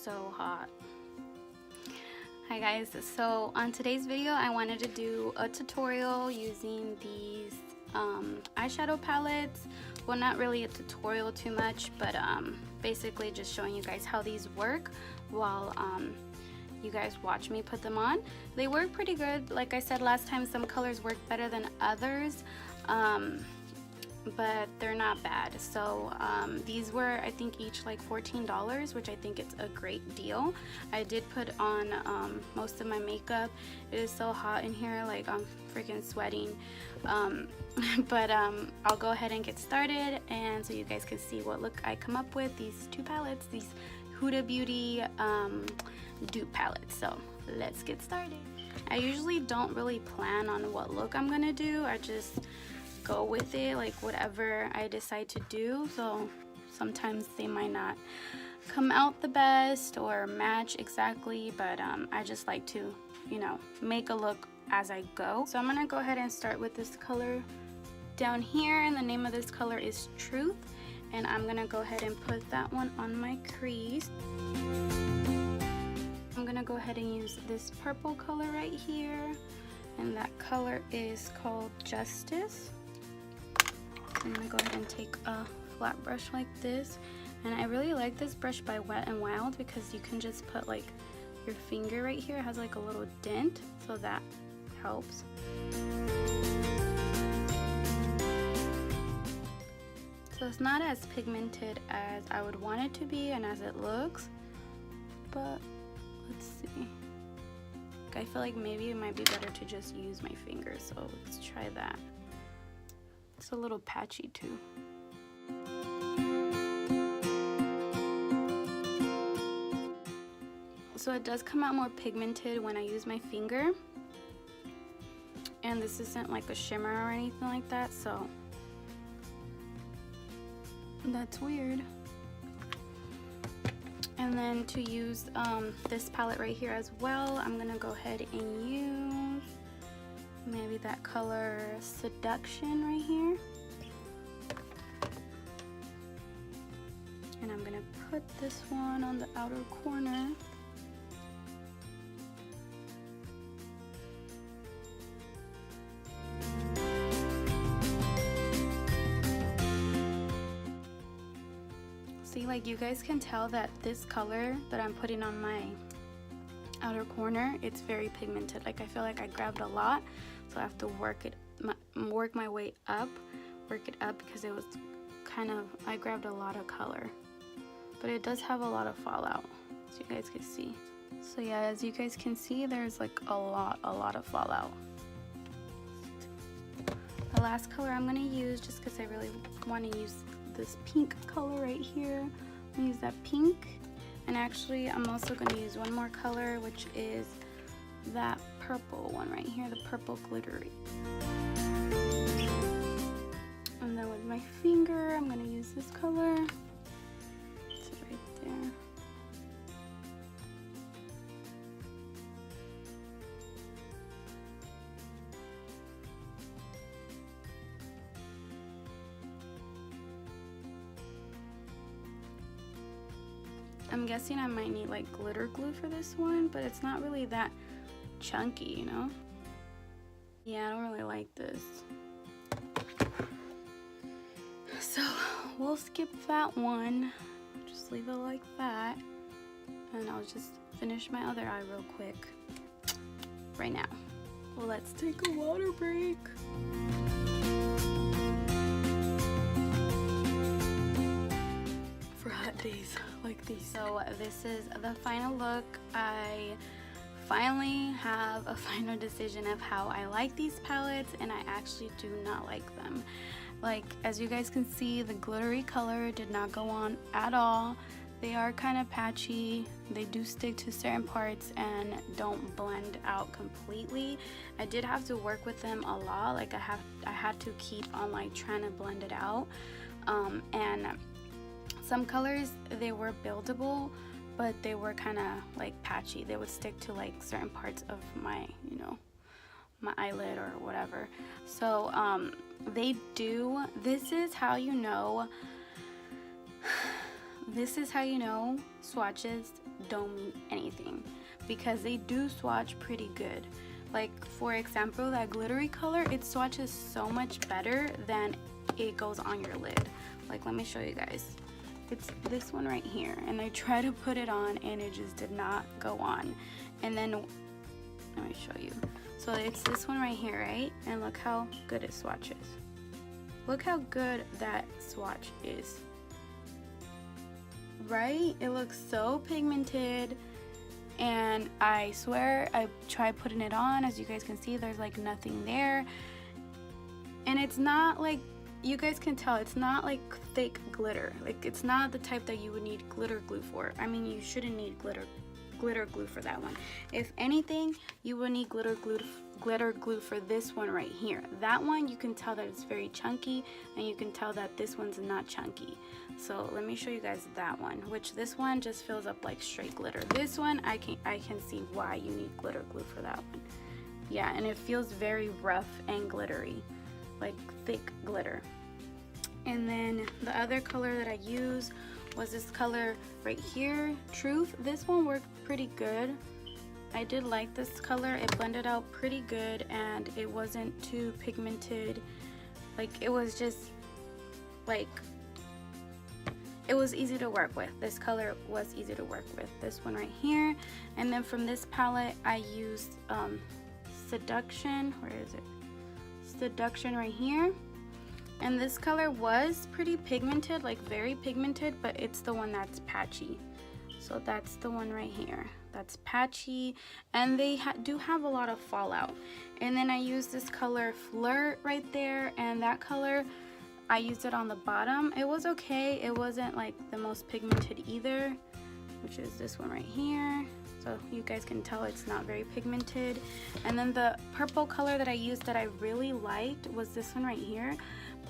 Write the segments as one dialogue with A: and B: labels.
A: so hot. Hi guys, so on today's video I wanted to do a tutorial using these eyeshadow palettes. Well, not really a tutorial too much, but basically just showing you guys how these work while you guys watch me put them on. They work pretty good. Like I said last time, some colors work better than others, but they're not bad. So these were, I think, each like $14, which I think it's a great deal. I did put on most of my makeup. It is so hot in here, like I'm freaking sweating. But I'll go ahead and get started, and so you guys can see what look I come up with. These two palettes, these Huda Beauty dupe palettes. So let's get started. I usually don't really plan on what look I'm gonna do. I just go with it, like whatever I decide to do. So sometimes they might not come out the best or match exactly, but I just like to, you know, make a look as I go. So I'm gonna go ahead and start with this color down here, and the name of this color is Truth, and I'm gonna go ahead and put that one on my crease. I'm gonna go ahead and use this purple color right here, and that color is called Justice. I'm gonna go ahead and take a flat brush like this, and I really like this brush by Wet n Wild because you can just put like your finger right here. It has like a little dent, so that helps. So it's not as pigmented as I would want it to be and as it looks, but let's see. I feel like maybe it might be better to just use my fingers, so let's try that. It's a little patchy too. So it does come out more pigmented when I use my finger, and this isn't like a shimmer or anything like that, so that's weird. And then to use this palette right here as well, I'm gonna go ahead and use maybe that color Seduction right here, and I'm gonna put this one on the outer corner. See, like you guys can tell that this color that I'm putting on my outer corner, it's very pigmented. Like I feel like I grabbed a lot, so I have to work my way up, work it up, because it was kind of, I grabbed a lot of color, but it does have a lot of fallout, as you guys can see. So yeah, as you guys can see, there's like a lot of fallout. The last color I'm gonna use, just because I really want to use this pink color right here, I'm gonna use that pink. And actually I'm also going to use one more color, which is that purple one right here, the purple glittery. And then with my finger I'm going to use this color. It's right there. I'm guessing I might need like glitter glue for this one, but it's not really that chunky, you know? Yeah, I don't really like this. So we'll skip that one. Just leave it like that. And I'll just finish my other eye real quick right now. Well, let's take a water break. For hot days like these. So this is the final look. I finally have a final decision of how I like these palettes, and I actually do not like them. Like, as you guys can see, the glittery color did not go on at all. They are kind of patchy. They do stick to certain parts and don't blend out completely. I did have to work with them a lot. Like I had to keep on like trying to blend it out. And some colors, they were buildable, but they were kind of like patchy. They would stick to like certain parts of my, you know, my eyelid or whatever. So they do, this is how you know this is how you know swatches don't mean anything, because they do swatch pretty good. Like for example, that glittery color, it swatches so much better than it goes on your lid. Like let me show you guys. It's this one right here, and I tried to put it on and it just did not go on. And then let me show you. So it's this one right here, right? And look how good it swatches. Look how good that swatch is, right? It looks so pigmented, and I swear I tried putting it on. As you guys can see, there's like nothing there, and it's not like, you guys can tell, it's not like thick glitter. Like it's not the type that you would need glitter glue for. I mean, you shouldn't need glitter glue for that one. If anything, you will need glitter glue for this one right here. That one, you can tell that it's very chunky, and you can tell that this one's not chunky. So let me show you guys that one, which this one just fills up like straight glitter. This one, I can see why you need glitter glue for that one. Yeah, and it feels very rough and glittery, like thick glitter. And then the other color that I used was this color right here, Truth. This one worked pretty good. I did like this color. It blended out pretty good, and it wasn't too pigmented. Like it was just like, it was easy to work with. This color was easy to work with. This one right here. And then from this palette I used Seduction. Where is it? Seduction right here. And this color was pretty pigmented, like very pigmented, but it's the one that's patchy. So that's the one right here. That's patchy, and they do have a lot of fallout. And then I used this color Flirt right there, and that color, I used it on the bottom. It was okay. It wasn't like the most pigmented either, which is this one right here. So you guys can tell it's not very pigmented. And then the purple color that I used that I really liked was this one right here,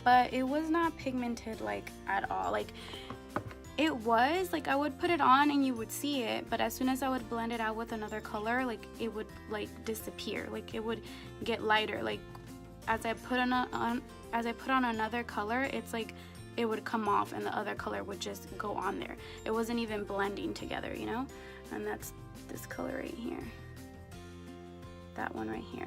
A: but it was not pigmented like at all. Like it was like, I would put it on and you would see it, but as soon as I would blend it out with another color, like it would like disappear. Like it would get lighter. Like as I put on another color, it's like it would come off and the other color would just go on there. It wasn't even blending together, you know? And that's this color right here. That one right here.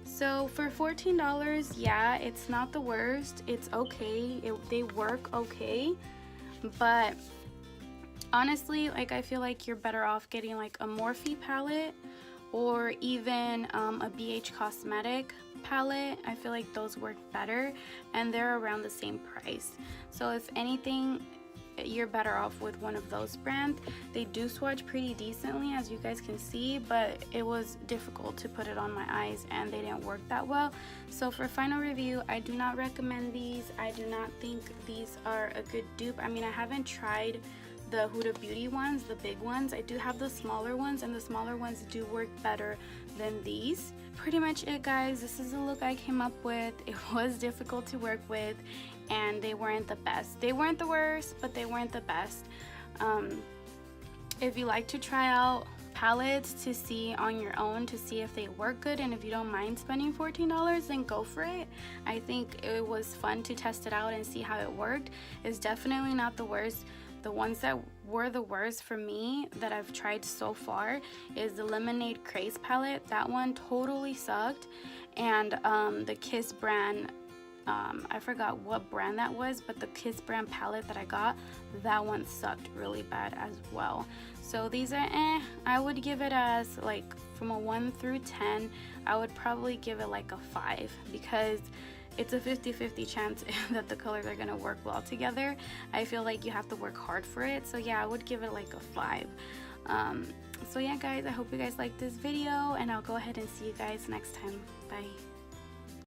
A: So for $14, yeah, it's not the worst. It's okay. They work okay. But honestly, like I feel like you're better off getting like a Morphe palette, or even a BH Cosmetic palette. I feel like those work better, and they're around the same price. So if anything, you're better off with one of those brands. They do swatch pretty decently, as you guys can see, but it was difficult to put it on my eyes and they didn't work that well. So for final review, I do not recommend these. I do not think these are a good dupe. I mean, I haven't tried the Huda Beauty ones, the big ones. I do have the smaller ones, and the smaller ones do work better than these. Pretty much it, guys. This is the look I came up with. It was difficult to work with, and they weren't the best. They weren't the worst, but they weren't the best. If you like to try out palettes to see on your own, to see if they work good, and if you don't mind spending $14, then go for it. I think it was fun to test it out and see how it worked. It's definitely not the worst. The ones that were the worst for me that I've tried so far is the Lemonade Craze palette. That one totally sucked. And the Kiss brand, I forgot what brand that was, but the Kiss brand palette that I got, that one sucked really bad as well. So these are I would give it as like from a 1 through 10, I would probably give it like a 5, because it's a 50-50 chance that the colors are gonna work well together. I feel like you have to work hard for it. So yeah, I would give it like a 5. So yeah, guys, I hope you guys liked this video, and I'll go ahead and see you guys next time. Bye.